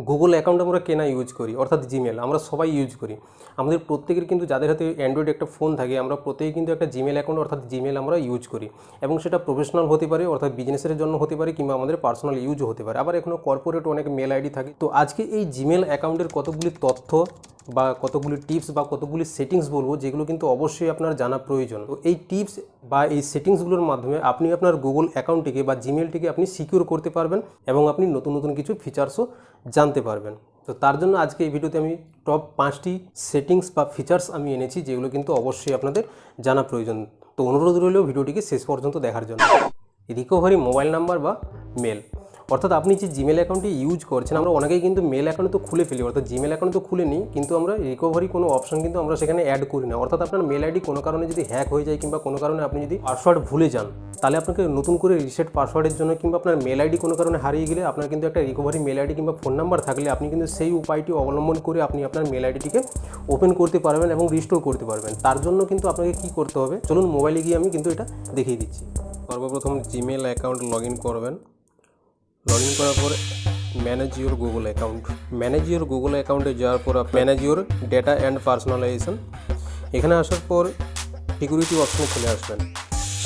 Google account আমরা কেনা use করি, অর্থাৎ জিমেল আমরা সবাই ইউজ করি। আমাদের প্রত্যেকের কিন্তু যাদের হাতে অ্যান্ড্রয়েড একটা ফোন থাকে আমরা প্রত্যেকেই কিন্তু একটা জিমেল অ্যাকাউন্ট অর্থাৎ জিমেল আমরা ইউজ করি, এবং সেটা প্রফেশনাল হতে পারে অর্থাৎ বিজনেসের জন্য হতে পারে কিংবা আমাদের পার্সোনাল ইউজও হতে পারে, আবার এখনও কর্পোরেট অনেক মেল আইডি থাকে। তো আজকে এই জিমেল অ্যাকাউন্টের কতগুলি তথ্য বা কতগুলি টিপস বা কতগুলি সেটিংস বলবো যেগুলো কিন্তু অবশ্যই আপনার জানা প্রয়োজন। তো এই টিপস বা এই সেটিংসগুলোর মাধ্যমে আপনি আপনার গুগল অ্যাকাউন্টটিকে বা জিমেলটিকে আপনি সিকিউর করতে পারবেন এবং আপনি নতুন নতুন কিছু ফিচার্সও জানতে পারবেন। তো তার জন্য আজকে এই ভিডিওতে আমি টপ 5টি সেটিংস বা ফিচার্স আমি এনেছি যেগুলো কিন্তু অবশ্যই আপনাদের জানা প্রয়োজন। তো অনুরোধ রইল ভিডিওটিকে শেষ পর্যন্ত দেখার জন্য। রিকভারি মোবাইল নাম্বার বা মেল, অর্থাৎ আপনি যে জিমেল অ্যাকাউন্টটি ইউজ করছেন, আমরা অনেকেই কিন্তু মেল অ্যাকাউন্ট তো খুলে ফেলি অর্থাৎ জিমেল অ্যাকাউন্ট তো খুলে নিই, কিন্তু আমরা রিকভারি কোনো অপশন কিন্তু আমরা সেখানে অ্যাড করি না। অর্থাৎ আপনার মেল আইডি কোনো কারণে যদি হ্যাক হয়ে যায় কিংবা কোনো কারণে আপনি যদি পাসওয়ার্ড ভুলে যান, তাহলে আপনাকে নতুন করে রিসেট পাসওয়ার্ডের জন্য কিংবা আপনার মেল আইডি কোনো কারণে হারিয়ে গেলে আপনার কিন্তু একটা রিকভারি মেল আইডি কিংবা ফোন নাম্বার থাকলে আপনি কিন্তু সেই উপায়টি অবলম্বন করে আপনি আপনার মেল আইডিটিকে ওপেন করতে পারবেন এবং রিস্টোর করতে পারবেন। তার জন্য কিন্তু আপনাকে কী করতে হবে, চলুন মোবাইলে গিয়ে আমি কিন্তু এটা দেখিয়ে দিচ্ছি। সর্বপ্রথম জিমেল অ্যাকাউন্ট লগ ইন করবেন। লগ ইন করার পর manage your Google account, manage your Google অ্যাকাউন্টে যাওয়ার পর manage your data and personalisation, এখানে আসার পর সিকিউরিটি অপশনে চলে আসবেন।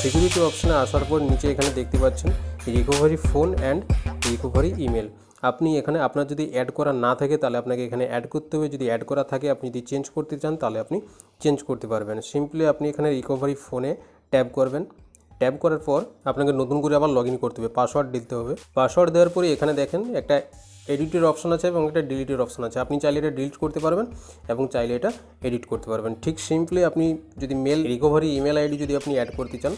সিকিউরিটি অপশনে আসার পর নিচে এখানে দেখতে পাচ্ছেন recovery phone and recovery email. আপনি এখানে আপনার যদি অ্যাড করা না থাকে তাহলে আপনাকে এখানে অ্যাড করতে হবে, যদি অ্যাড করা থাকে আপনি যদি চেঞ্জ করতে চান তাহলে আপনি চেঞ্জ করতে পারবেন। সিম্পলি আপনি এখানে রিকভারি ফোনে ট্যাপ করবেন। ট্যাপ করার পর আপনাকে নতুন করে আবার লগ ইন করতে হবে, পাসওয়ার্ড দিতে হবে। পাসওয়ার্ড দেওয়ার পরে এখানে দেখেন একটা এডিটের অপশন আছে এবং একটা ডিলিটের অপশন আছে। আপনি চাইলে এটা ডিলিট করতে পারবেন এবং চাইলে এটা এডিট করতে পারবেন। ঠিক সিম্পলি আপনি যদি মেল রিকভারি ইমেল আইডি যদি আপনি অ্যাড করতে চান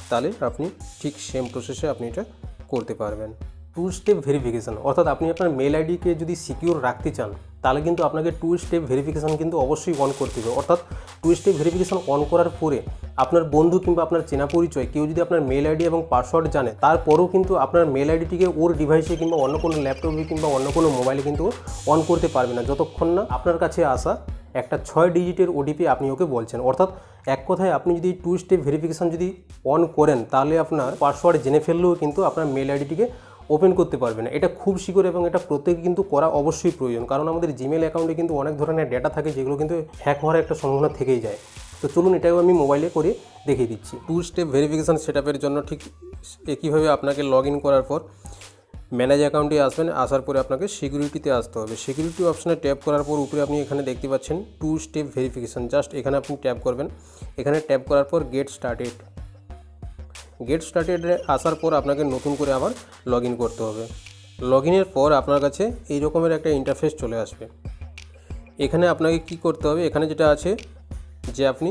তাহলে আপনি ঠিক সেম প্রসেসে আপনি এটা করতে পারবেন। 2 স্টেপ ভেরিফিকেশান, অর্থাৎ আপনি আপনার মেল আইডিকে যদি সিকিউর রাখতে চান তাহলে কিন্তু আপনাকে 2 স্টেপ ভেরিফিকেশান কিন্তু অবশ্যই অন করতে হবে। অর্থাৎ 2 স্টেপ ভেরিফিকেশান অন করার পরে আপনার বন্ধু কিংবা আপনার চেনা পরিচয় কেউ যদি আপনার মেল আইডি এবং পাসওয়ার্ড জানে, তারপরেও কিন্তু আপনার মেল আইডিটিকে ওর ডিভাইসে কিংবা অন্য কোনো ল্যাপটপে কিংবা অন্য কোনো মোবাইলে কিন্তু অন করতে পারবে না যতক্ষণ না আপনার কাছে আসা একটা 6 ডিজিটের ওটিপি আপনি ওকে বলছেন। অর্থাৎ এক কথায় আপনি যদি 2 স্টেপ ভেরিফিকেশান যদি অন করেন তাহলে আপনার পাসওয়ার্ড জেনে ফেললেও কিন্তু আপনার মেল আইডিটিকে ওপেন করতে পারবে না। এটা খুব সিকিউর এবং এটা প্রত্যেকে কিন্তু করা অবশ্যই প্রয়োজন, কারণ আমাদের জিমেল অ্যাকাউন্টে কিন্তু অনেক ধরনের ডেটা থাকে যেগুলো কিন্তু হ্যাক হওয়ার একটা সম্ভাবনা থেকেই যায়। তো চলুন এটাও আমি মোবাইলে করে দেখিয়ে দিচ্ছি। 2 স্টেপ ভেরিফিকেশান সেটআপের জন্য ঠিক একইভাবে আপনাকে লগ ইন করার পর ম্যানেজ অ্যাকাউন্টে আসবেন। আসার পরে আপনাকে সিকিউরিটিতে আসতে হবে। সিকিউরিটি অপশনে ট্যাপ করার পর উপরে আপনি এখানে দেখতে পাচ্ছেন 2 স্টেপ ভেরিফিকেশান, জাস্ট এখানে আপনি ট্যাপ করবেন। এখানে ট্যাপ করার পর গেট স্টার্টেড, গেট স্টার্টেডে আসার পর আপনাকে নতুন করে আবার লগ ইন করতে হবে। লগ ইনের পর আপনার কাছে এই রকমের একটা ইন্টারফেস চলে আসবে। এখানে আপনাকে কি করতে হবে, এখানে যেটা আছে যে আপনি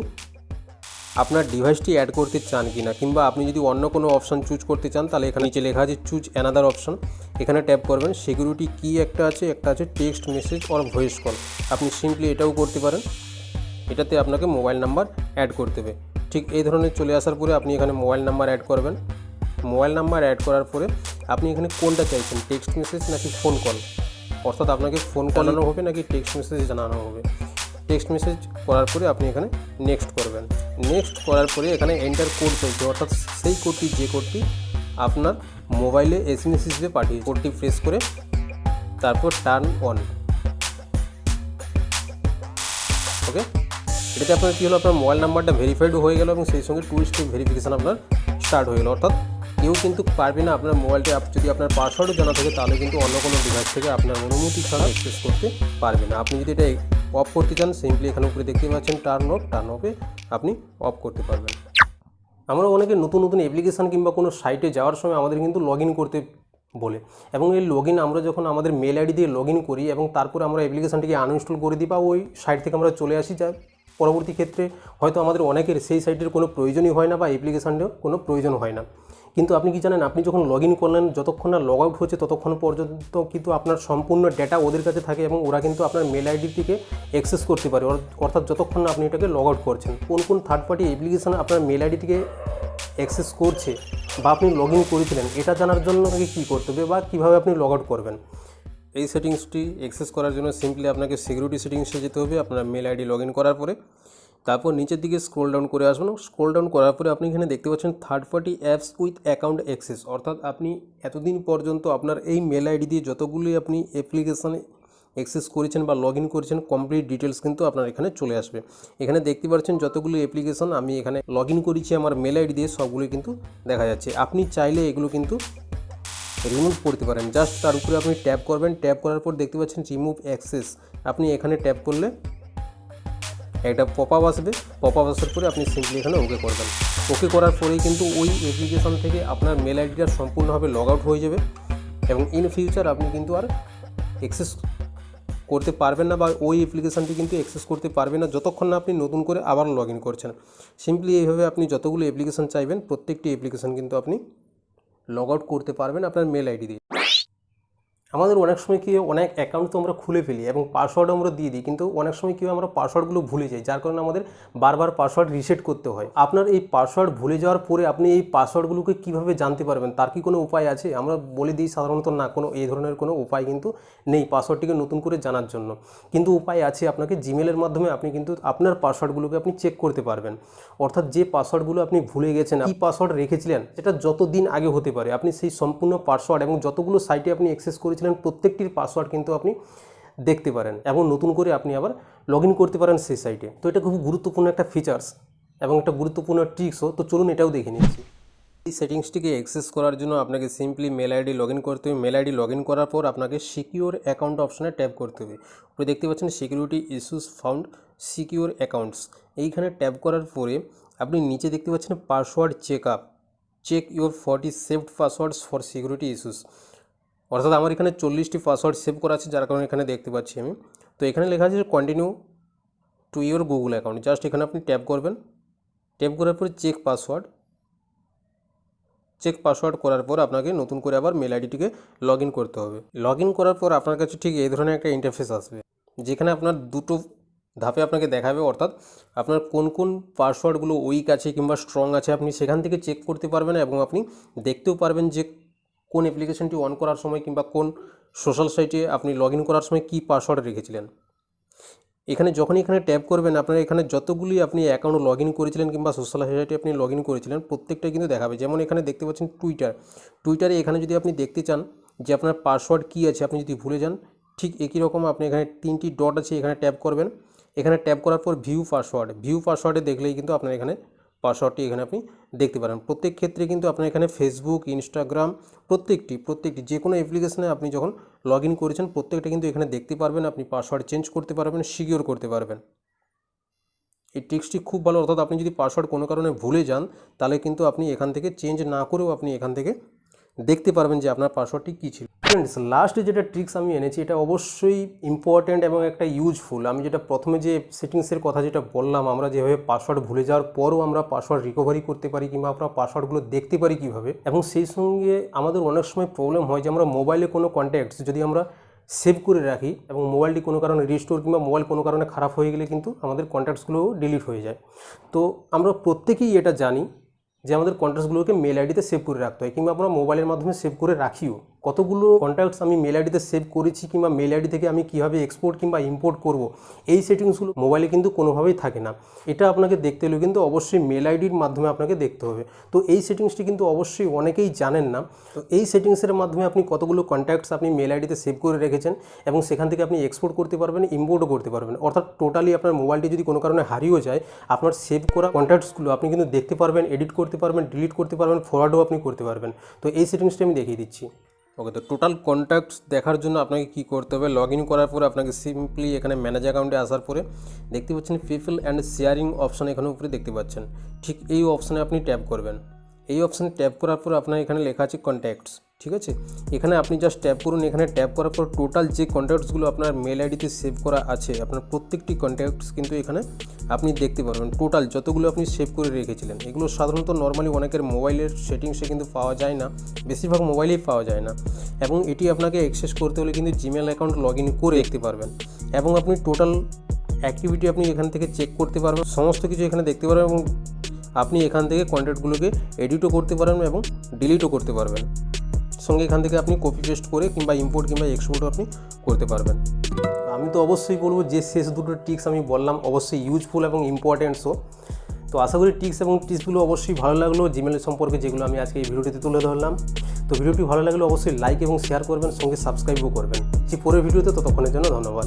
আপনার ডিভাইসটি অ্যাড করতে চান কি না, কিংবা আপনি যদি অন্য কোনো অপশান চুজ করতে চান তাহলে এখানে নিচে লেখা আছে চুজ অ্যানাদার অপশন, এখানে ট্যাপ করবেন। সিকিউরিটি কি একটা আছে, একটা আছে text message or voice call, আপনি সিম্পলি এটাও করতে পারেন। এটাতে আপনাকে মোবাইল নাম্বার অ্যাড করতে হবে। ঠিক এই ধরনের চলে আসার পরে আপনি এখানে মোবাইল নাম্বার অ্যাড করবেন। মোবাইল নাম্বার অ্যাড করার পরে আপনি এখানে কোনটা চাইছেন, টেক্সট মেসেজ নাকি ফোন কল, অর্থাৎ আপনাকে ফোন কল জানানো হবে নাকি টেক্সট মেসেজ জানানো হবে। টেক্সট মেসেজ করার পরে আপনি এখানে নেক্সট করবেন। নেক্সট করার পরে এখানে এন্টার কোড চলছে, অর্থাৎ সেই কোডটি যে কোডটি আপনার মোবাইলে এসএমএস হিসেবে পাঠিয়ে কোডটি প্রেস করে তারপর টার্ন অন। ওকে, এটাতে আপনার কী হলো, আপনার মোবাইল নাম্বারটা ভেরিফাইডও হয়ে গেল এবং সেই সঙ্গে 2 স্টেপ ভেরিফিকেশান আপনার স্টার্ট হয়ে গেল। অর্থাৎ কেউ কিন্তু পারবে না আপনার মোবাইলটি যদি আপনার পাসওয়ার্ডও জানা থাকে তাহলে কিন্তু অন্য কোনো ডিভাইস থেকে আপনার অনুমতি ছাড়া অ্যাক্সেস করতে পারবে না। আপনি যদি এটা অফ করতে চান সিম্পলি এখানে উপরে দেখতে পাচ্ছেন টার্ন অফে আপনি অফ করতে পারবেন। আমরা অনেকে নতুন নতুন অ্যাপ্লিকেশান কিংবা কোনো সাইটে যাওয়ার সময় আমাদের কিন্তু লগ ইন করতে বলে, এবং এই লগ ইন আমরা যখন আমাদের মেল আইডি দিয়ে লগ ইন করি এবং তারপরে আমরা অ্যাপ্লিকেশানটিকে আনইনস্টল করে দিই বা ওই সাইট থেকে আমরা চলে আসি, যা পরবর্তী ক্ষেত্রে হয়তো আমাদের অনেকের সেই সাইটের কোনো প্রয়োজনই হয় না বা অ্যাপ্লিকেশানটিও কোনো প্রয়োজন হয় না। কিন্তু আপনি কি জানেন, আপনি যখন লগ ইন করলেন যতক্ষণ না লগ আউট হচ্ছে ততক্ষণ পর্যন্ত কিন্তু আপনার সম্পূর্ণ ডেটা ওদের কাছে থাকে এবং ওরা কিন্তু আপনার মেল আইডিটিকে অ্যাক্সেস করতে পারে, অর্থাৎ যতক্ষণ না আপনি এটাকে লগ আউট করছেন। কোন কোন থার্ড পার্টি অ্যাপ্লিকেশান আপনার মেল আইডিটিকে অ্যাক্সেস করছে বা আপনি লগ ইন করেছিলেন এটা জানার জন্য আপনাকে কী করতে হবে বা কীভাবে আপনি লগ আউট করবেন। এই সেটিংসটি অ্যাক্সেস করার জন্য সিম্পলি আপনাকে সিকিউরিটি সেটিংসে যেতে হবে আপনার মেল আইডি লগ ইন করার পরে। তারপর নিচের দিকে স্ক্রল ডাউন করে আসবেন। স্ক্রল ডাউন করার পরে আপনি এখানে দেখতে পাচ্ছেন third party apps with account access, অর্থাৎ আপনি এতদিন পর্যন্ত আপনার এই মেল আইডি দিয়ে যতগুলি আপনি অ্যাপ্লিকেশানে অ্যাক্সেস করেছেন বা লগ ইন করেছেন কমপ্লিট ডিটেলস কিন্তু আপনার এখানে চলে আসবে। এখানে দেখতে পাচ্ছেন যতগুলো অ্যাপ্লিকেশন আমি এখানে লগ ইন করেছি আমার মেল আইডি দিয়ে সবগুলো কিন্তু দেখা যাচ্ছে। আপনি চাইলে এগুলো কিন্তু রিমুভ করতে পারেন। জাস্ট তার উপরে আপনি ট্যাপ করবেন, ট্যাপ করার পর দেখতে পাচ্ছেন রিমুভ অ্যাক্সেস, আপনি এখানে ট্যাপ করলে একটা পপ আপ আসবে, পপ আপ আসার পরে আপনি সিম্পলি এখানে ওকে করবেন। ওকে করার পরেই কিন্তু ওই অ্যাপ্লিকেশন থেকে আপনার মেল আইডিটা সম্পূর্ণভাবে লগ আউট হয়ে যাবে এবং ইন ফিউচার আপনি কিন্তু আর অ্যাক্সেস করতে পারবেন না বা ওই অ্যাপ্লিকেশানটি কিন্তু অ্যাক্সেস করতে পারবেন না যতক্ষণ না আপনি নতুন করে আবার লগ ইন করছেন। সিম্পলি এইভাবে আপনি যতগুলো অ্যাপ্লিকেশান চাইবেন প্রত্যেকটি অ্যাপ্লিকেশান কিন্তু আপনি লগ আউট করতে পারবেন আপনার মেল আইডি দিয়ে। আমাদের অনেক সময় কি অনেক অ্যাকাউন্ট তো আমরা খুলে ফেলি এবং পাসওয়ার্ড আমরা দিয়ে দিই, কিন্তু অনেক সময় কি আমরা পাসওয়ার্ডগুলো ভুলে যাই, যার কারণে আমাদের বারবার পাসওয়ার্ড রিসেট করতে হয়। আপনার এই পাসওয়ার্ড ভুলে যাওয়ার পরে আপনি এই পাসওয়ার্ডগুলোকে কীভাবে জানতে পারবেন, তার কি কোনো উপায় আছে? আমরা বলে দিই সাধারণত না, কোনো এই ধরনের কোনো উপায় কিন্তু নেই পাসওয়ার্ডটিকে নতুন করে জানার জন্য। কিন্তু উপায় আছে, আপনাকে জিমেলের মাধ্যমে আপনি কিন্তু আপনার পাসওয়ার্ডগুলোকে আপনি চেক করতে পারবেন। অর্থাৎ যে পাসওয়ার্ডগুলো আপনি ভুলে গেছেন, কী পাসওয়ার্ড রেখেছিলেন, সেটা যত দিন আগে হতে পারে, আপনি সেই সম্পূর্ণ পাসওয়ার্ড এবং যতগুলো সাইটে আপনি অ্যাক্সেস করেছিলেন প্রত্যেকটির পাসওয়ার্ড কিন্তু আপনি দেখতে পারেন এবং নতুন করে আপনি আবার লগ ইন করতে পারেন সেই সাইটে। তো এটা খুব গুরুত্বপূর্ণ একটা ফিচার্স এবং একটা গুরুত্বপূর্ণ ট্রিক্সও। তো চলুন এটাও দেখে নিচ্ছি। এই সেটিংসটিকে অ্যাক্সেস করার জন্য আপনাকে simply mail ID log in করতে হবে। মেল আইডি লগ ইন করার পর আপনাকে সিকিউর অ্যাকাউন্ট অপশনে ট্যাপ করতে হবে। আপনি দেখতে পাচ্ছেন security issues found, secure accounts, এইখানে ট্যাপ করার পরে আপনি নিচে দেখতে পাচ্ছেন password check up, check your 40 saved passwords for security issues. অর্থাৎ আমার এখানে 40টি পাসওয়ার্ড সেভ করা আছে, যার কারণে এখানে দেখতে পাচ্ছি আমি। তো এখানে লেখা আছে continue to your Google account, just এখানে আপনি ট্যাপ করবেন। ট্যাপ করার পর চেক পাসওয়ার্ড, চেক পাসওয়ার্ড করার পর আপনাকে নতুন করে আবার মেল আইডিটিকে লগ ইন করতে হবে। লগ ইন করার পর আপনার কাছে ঠিক এই ধরনের একটা ইন্টারফেস আসবে, যেখানে আপনার দুটো ধাপে আপনাকে দেখাবে, অর্থাৎ আপনার কোন কোন পাসওয়ার্ডগুলো উইক আছে কিংবা স্ট্রং আছে আপনি সেখান থেকে চেক করতে পারবেন এবং আপনি দেখতেও পারবেন যে কোন অ্যাপ্লিকেশনটি অন করার সময় কিংবা কোন সোশ্যাল সাইটে আপনি লগ ইন করার সময় কী পাসওয়ার্ড রেখেছিলেন। এখানে যখনই এখানে ট্যাপ করবেন আপনার এখানে যতগুলি আপনি অ্যাকাউন্ট লগ ইন করেছিলেন কিংবা সোশ্যাল সাইটে আপনি লগ ইন করেছিলেন প্রত্যেকটাই কিন্তু দেখাবে। যেমন এখানে দেখতে পাচ্ছেন টুইটারে এখানে যদি আপনি দেখতে চান যে আপনার পাসওয়ার্ড কী আছে, আপনি যদি ভুলে যান, ঠিক একই রকম আপনি এখানে 3টি ডট আছে, এখানে ট্যাপ করবেন। এখানে ট্যাপ করার পর ভিউ পাসওয়ার্ডে দেখলেই কিন্তু আপনার এখানে পাসওয়ার্ডটি এখানে আপনি দেখতে পারেন। প্রত্যেক ক্ষেত্রে কিন্তু আপনার এখানে ফেসবুক, ইনস্টাগ্রাম প্রত্যেকটি যে কোনো অ্যাপ্লিকেশনে আপনি যখন লগ ইন করেছেন প্রত্যেকটা কিন্তু এখানে দেখতে পারবেন। আপনি পাসওয়ার্ড চেঞ্জ করতে পারবেন, সিকিউর করতে পারবেন। এই ট্রিক্সটি খুব ভালো। অর্থাৎ আপনি যদি পাসওয়ার্ড কোনো কারণে ভুলে যান তাহলে কিন্তু আপনি এখান থেকে চেঞ্জ না করেও আপনি এখান থেকে দেখতে পারবেন যে আপনার পাসওয়ার্ডটি কী ছিল। ফ্রেন্ডস, লাস্ট যেটা ট্রিক্স আমি এনেছি এটা অবশ্যই ইম্পর্ট্যান্ট এবং একটা ইউজফুল। আমি যেটা প্রথমে যে সেটিংসের কথা যেটা বললাম, আমরা যেভাবে পাসওয়ার্ড ভুলে যাওয়ার পরও আমরা পাসওয়ার্ড রিকভারি করতে পারি কিংবা আমরা পাসওয়ার্ডগুলো দেখতে পারি কীভাবে, এবং সেই সঙ্গে আমাদের অনেক সময় প্রবলেম হয় যে আমরা মোবাইলে কোনো কন্ট্যাক্টস যদি আমরা সেভ করে রাখি এবং মোবাইলটি কোনো কারণে রিস্টোর কিংবা মোবাইল কোনো কারণে খারাপ হয়ে গেলে কিন্তু আমাদের কন্ট্যাক্টসগুলো ডিলিট হয়ে যায়। তো আমরা প্রত্যেকেই এটা জানি যে আমাদের কন্ট্যাক্টসগুলোকে মেল আইডিতে সেভ করে রাখতে হয় কিংবা আমরা মোবাইলের মাধ্যমে সেভ করে রাখিও। কতগুলো কন্ট্যাক্টস আমি মেল আইডিতে সেভ করেছি কিংবা মেল আইডি থেকে আমি কীভাবে এক্সপোর্ট কিংবা ইম্পোর্ট করব, এই সেটিংসগুলো মোবাইলে কিন্তু কোনোভাবেই থাকে না। এটা আপনাকে দেখতে হলে কিন্তু অবশ্যই মেল আইডির মাধ্যমে আপনাকে দেখতে হবে। তো এই সেটিংসটি কিন্তু অবশ্যই অনেকেই জানেন না। তো এই সেটিংসের মাধ্যমে আপনি কতগুলো কন্ট্যাক্টস আপনি মেল আইডিতে সেভ করে রেখেছেন এবং সেখান থেকে আপনি এক্সপোর্ট করতে পারবেন, ইম্পোর্টও করতে পারবেন। অর্থাৎ টোটালি আপনার মোবাইলটি যদি কোনো কারণে হারিয়েও যায়, আপনার সেভ করা কন্ট্যাক্টসগুলো আপনি কিন্তু দেখতে পারবেন, এডিট করতে পারবেন, ডিলিট করতে পারবেন, ফরওয়ার্ডও আপনি করতে পারবেন। তো এই সেটিংসটি আমি দেখিয়ে দিচ্ছি। ওকে, তো টোটাল কন্ট্যাক্টস দেখার জন্য আপনাকে কী করতে হবে, লগ ইন করার পরে আপনাকে সিম্পলি এখানে ম্যানেজ অ্যাকাউন্টে আসার পরে দেখতে পাচ্ছেন পিপল অ্যান্ড শেয়ারিং অপশান এখানে উপরে দেখতে পাচ্ছেন। ঠিক এই অপশানে আপনি ট্যাপ করবেন। এই অপশানে ট্যাপ করার পর আপনার এখানে লেখা আছে কন্ট্যাক্টস, ঠিক আছে। এখানে আপনি জাস্ট ট্যাপ করুন। এখানে ট্যাপ করার পর টোটাল যে কন্ট্যাক্টসগুলো আপনার মেল আইডিতে সেভ করা আছে, আপনার প্রত্যেকটি কন্ট্যাক্টস কিন্তু এখানে আপনি দেখতে পারবেন। টোটাল যতগুলো আপনি সেভ করে রেখেছিলেন, এগুলো সাধারণত নর্মালি অনেকের মোবাইলের সেটিংসে কিন্তু পাওয়া যায় না, বেশিরভাগ মোবাইলেই পাওয়া যায় না। এবং এটি আপনাকে অ্যাক্সেস করতে হলে কিন্তু জিমেল অ্যাকাউন্ট লগ ইন করে দেখতে পারবেন এবং আপনি টোটাল অ্যাক্টিভিটি আপনি এখান থেকে চেক করতে পারবেন, সমস্ত কিছু এখানে দেখতে পারবেন এবং আপনি এখান থেকে কন্ট্যাক্টগুলোকে এডিটও করতে পারবেন এবং ডিলিটও করতে পারবেন। সঙ্গে এখান থেকে আপনি কপি পেস্ট করে কিংবা ইম্পোর্ট কিংবা এক্সপোর্টও আপনি করতে পারবেন। আমি তো অবশ্যই বলবো যে শেষ দুটো ট্রিক্স আমি বললাম অবশ্যই ইউজফুল এবং ইম্পর্টেন্টসও। তো তো আশা করি টিপস এবং টিপসগুলো অবশ্যই ভালো লাগলো জিমেল সম্পর্কে, যেগুলো আমি আজকে এই ভিডিওটিতে তুলে ধরলাম। তো ভিডিওটি ভালো লাগলে অবশ্যই লাইক এবং শেয়ার করবেন, সঙ্গে সাবস্ক্রাইবও করবেন। পরের ভিডিওতে, ততক্ষণের জন্য ধন্যবাদ।